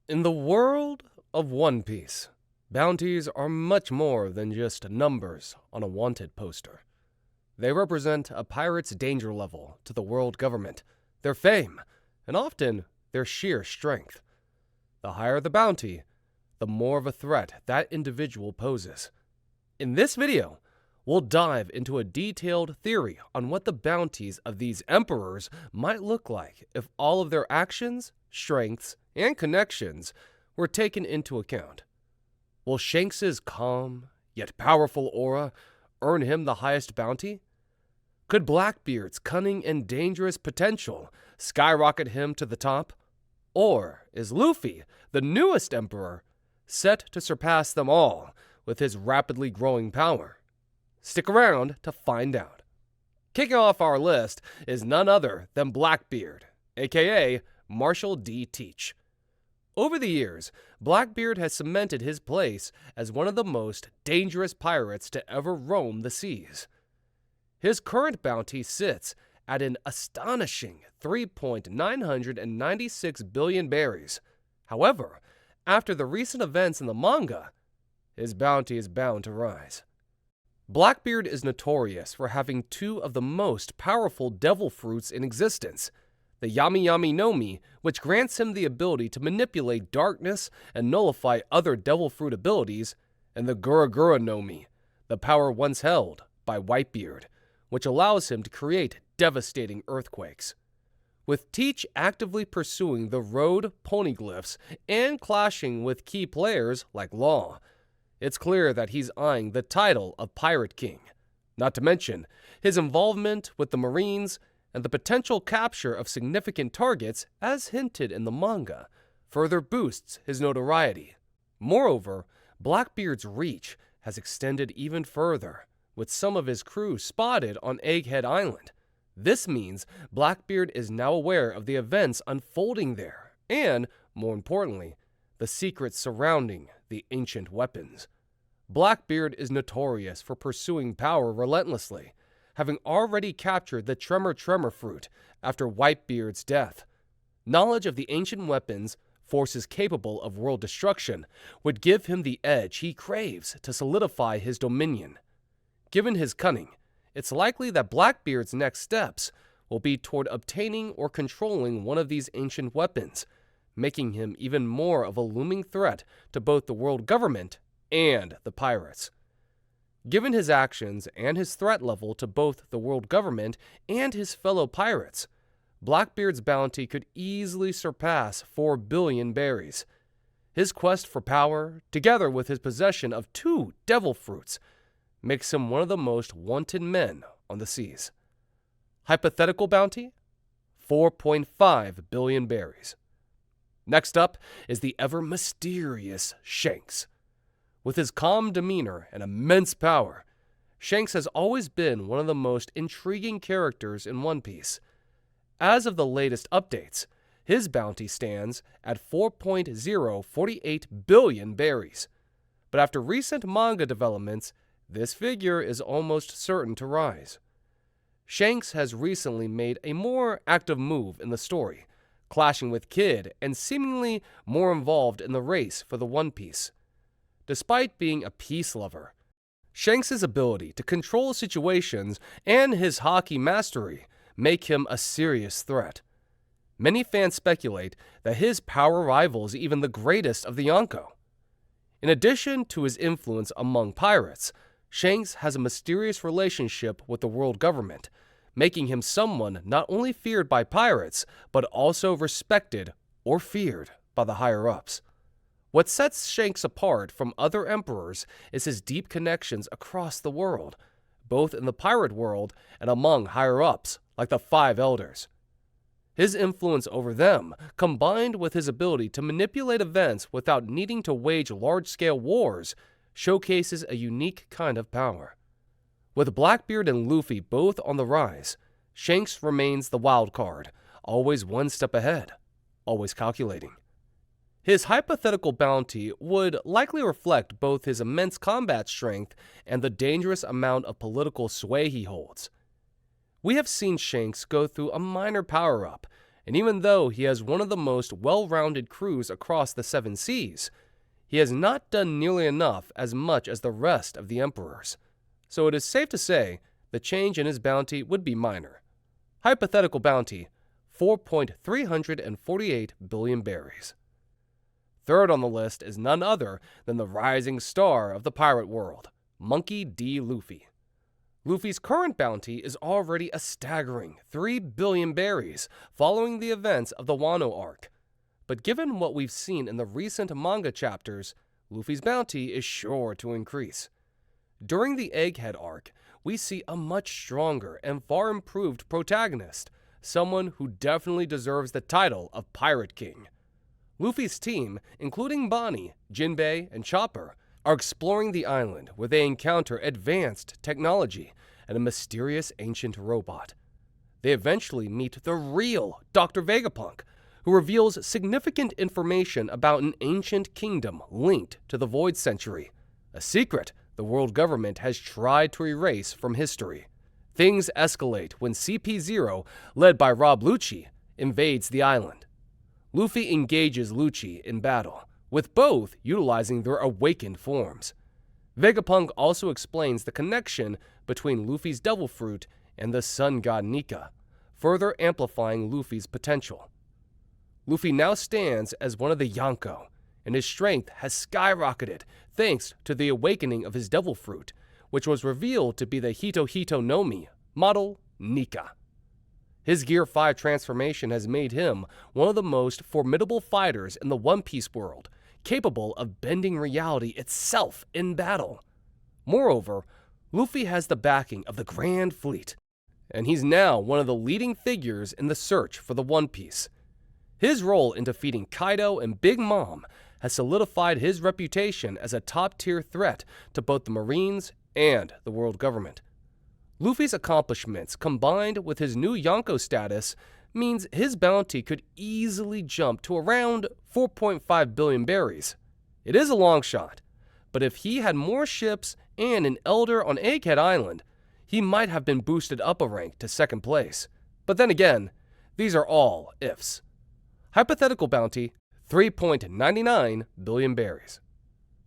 In the world of One Piece, bounties are much more than just numbers on a wanted poster. They represent a pirate's danger level to the world government, their fame, and often their sheer strength. The higher the bounty, the more of a threat that individual poses. In this video, we'll dive into a detailed theory on what the bounties of these emperors might look like if all of their actions, strengths, and connections were taken into account. Will Shanks's calm, yet powerful aura earn him the highest bounty? Could Blackbeard's cunning and dangerous potential skyrocket him to the top? Or is Luffy, the newest emperor, set to surpass them all with his rapidly growing power? Stick around to find out. Kicking off our list is none other than Blackbeard, aka Marshall D. Teach. Over the years, Blackbeard has cemented his place as one of the most dangerous pirates to ever roam the seas. His current bounty sits at an astonishing 3.996 billion berries. However, after the recent events in the manga, his bounty is bound to rise. Blackbeard is notorious for having two of the most powerful devil fruits in existence, the Yami Yami no Mi, which grants him the ability to manipulate darkness and nullify other devil fruit abilities, and the Gura Gura no Mi, the power once held by Whitebeard, which allows him to create devastating earthquakes. With Teach actively pursuing the road poneglyphs and clashing with key players like Law, it's clear that he's eyeing the title of Pirate King. Not to mention his involvement with the Marines and the potential capture of significant targets, as hinted in the manga, further boosts his notoriety. Moreover, Blackbeard's reach has extended even further, with some of his crew spotted on Egghead Island. This means Blackbeard is now aware of the events unfolding there, and, more importantly, the secrets surrounding the ancient weapons. Blackbeard is notorious for pursuing power relentlessly, having already captured the Tremor fruit after Whitebeard's death. Knowledge of the ancient weapons, forces capable of world destruction, would give him the edge he craves to solidify his dominion. Given his cunning, it's likely that Blackbeard's next steps will be toward obtaining or controlling one of these ancient weapons, making him even more of a looming threat to both the world government and the pirates. Given his actions and his threat level to both the world government and his fellow pirates, Blackbeard's bounty could easily surpass 4 billion berries. His quest for power, together with his possession of 2 devil fruits, makes him one of the most wanted men on the seas. Hypothetical bounty? 4.5 billion berries. Next up is the ever-mysterious Shanks. With his calm demeanor and immense power, Shanks has always been one of the most intriguing characters in One Piece. As of the latest updates, his bounty stands at 4.048 billion berries. But after recent manga developments, this figure is almost certain to rise. Shanks has recently made a more active move in the story, clashing with Kid and seemingly more involved in the race for the One Piece. Despite being a peace lover, Shanks' ability to control situations and his hockey mastery make him a serious threat. Many fans speculate that his power rivals even the greatest of the Yonko. In addition to his influence among pirates, Shanks has a mysterious relationship with the world government, making him someone not only feared by pirates, but also respected or feared by the higher-ups. What sets Shanks apart from other emperors is his deep connections across the world, both in the pirate world and among higher-ups like the Five Elders. His influence over them, combined with his ability to manipulate events without needing to wage large-scale wars, showcases a unique kind of power. With Blackbeard and Luffy both on the rise, Shanks remains the wild card, always one step ahead, always calculating. His hypothetical bounty would likely reflect both his immense combat strength and the dangerous amount of political sway he holds. We have seen Shanks go through a minor power-up and even though he has one of the most well-rounded crews across the seven seas, he has not done nearly enough as much as the rest of the emperors. So it is safe to say the change in his bounty would be minor. Hypothetical bounty, 4.348 billion berries. Third on the list is none other than the rising star of the pirate world, Monkey D. Luffy. Luffy's current bounty is already a staggering 3 billion berries following the events of the Wano arc. But given what we've seen in the recent manga chapters, Luffy's bounty is sure to increase. During the Egghead arc, we see a much stronger and far improved protagonist, someone who definitely deserves the title of Pirate King. Luffy's team, including Bonnie, Jinbei, and Chopper, are exploring the island where they encounter advanced technology and a mysterious ancient robot. They eventually meet the real Dr. Vegapunk, who reveals significant information about an ancient kingdom linked to the Void Century, a secret the world government has tried to erase from history. Things escalate when CP0, led by Rob Lucci, invades the island. Luffy engages Lucci in battle, with both utilizing their awakened forms. Vegapunk also explains the connection between Luffy's Devil Fruit and the sun god Nika, further amplifying Luffy's potential. Luffy now stands as one of the Yonko, and his strength has skyrocketed thanks to the awakening of his Devil Fruit, which was revealed to be the Hito Hito no Mi, model Nika. His Gear 5 transformation has made him one of the most formidable fighters in the One Piece world, capable of bending reality itself in battle. Moreover, Luffy has the backing of the Grand Fleet, and he's now one of the leading figures in the search for the One Piece. His role in defeating Kaido and Big Mom has solidified his reputation as a top-tier threat to both the Marines and the world government. Luffy's accomplishments, combined with his new Yonko status, means his bounty could easily jump to around 4.5 billion berries. It is a long shot, but if he had more ships and an elder on Egghead Island, he might have been boosted up a rank to second place. But then again, these are all ifs. Hypothetical bounty, 3.99 billion berries.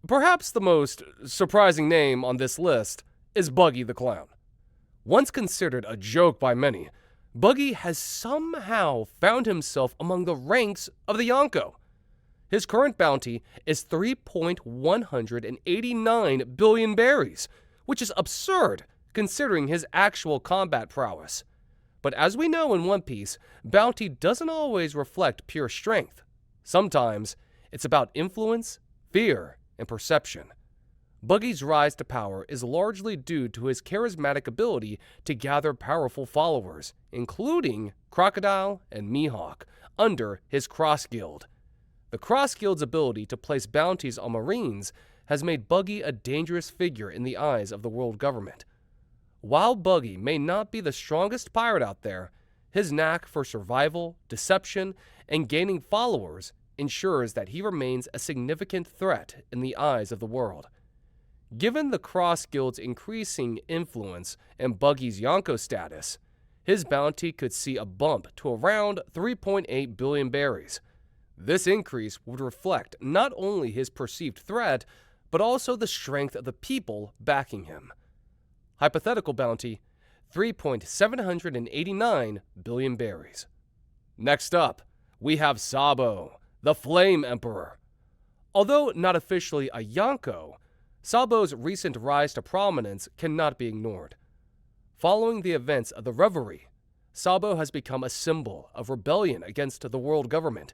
Perhaps the most surprising name on this list is Buggy the Clown. Once considered a joke by many, Buggy has somehow found himself among the ranks of the Yonko. His current bounty is 3.189 billion berries, which is absurd considering his actual combat prowess. But as we know in One Piece, bounty doesn't always reflect pure strength. Sometimes it's about influence, fear, and perception. Buggy's rise to power is largely due to his charismatic ability to gather powerful followers, including Crocodile and Mihawk, under his Cross Guild. The Cross Guild's ability to place bounties on Marines has made Buggy a dangerous figure in the eyes of the world government. While Buggy may not be the strongest pirate out there, his knack for survival, deception, and gaining followers ensures that he remains a significant threat in the eyes of the world. Given the Cross Guild's increasing influence and Buggy's Yonko status, his bounty could see a bump to around 3.8 billion berries. This increase would reflect not only his perceived threat, but also the strength of the people backing him. Hypothetical bounty, 3.789 billion berries. Next up, we have Sabo, the Flame Emperor. Although not officially a Yonko, Sabo's recent rise to prominence cannot be ignored. Following the events of the Reverie, Sabo has become a symbol of rebellion against the world government.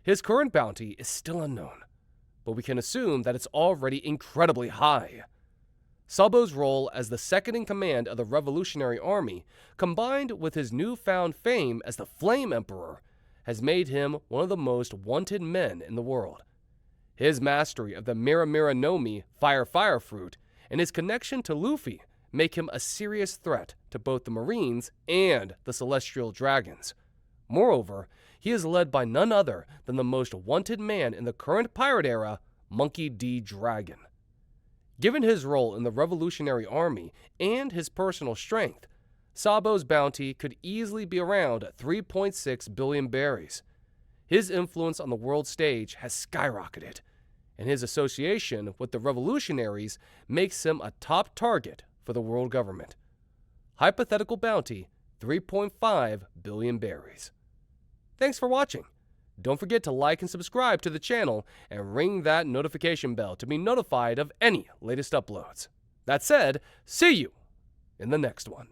His current bounty is still unknown, but we can assume that it's already incredibly high. Sabo's role as the second-in-command of the Revolutionary Army, combined with his newfound fame as the Flame Emperor, has made him one of the most wanted men in the world. His mastery of the Mira Mira no Mi Fire Fire Fruit and his connection to Luffy make him a serious threat to both the Marines and the Celestial Dragons. Moreover, he is led by none other than the most wanted man in the current pirate era, Monkey D. Dragon. Given his role in the Revolutionary Army and his personal strength, Sabo's bounty could easily be around 3.6 billion berries. His influence on the world stage has skyrocketed, and his association with the revolutionaries makes him a top target for the world government. Hypothetical bounty, 3.5 billion berries. Thanks for watching. Don't forget to like and subscribe to the channel and ring that notification bell to be notified of any latest uploads. That said, see you in the next one.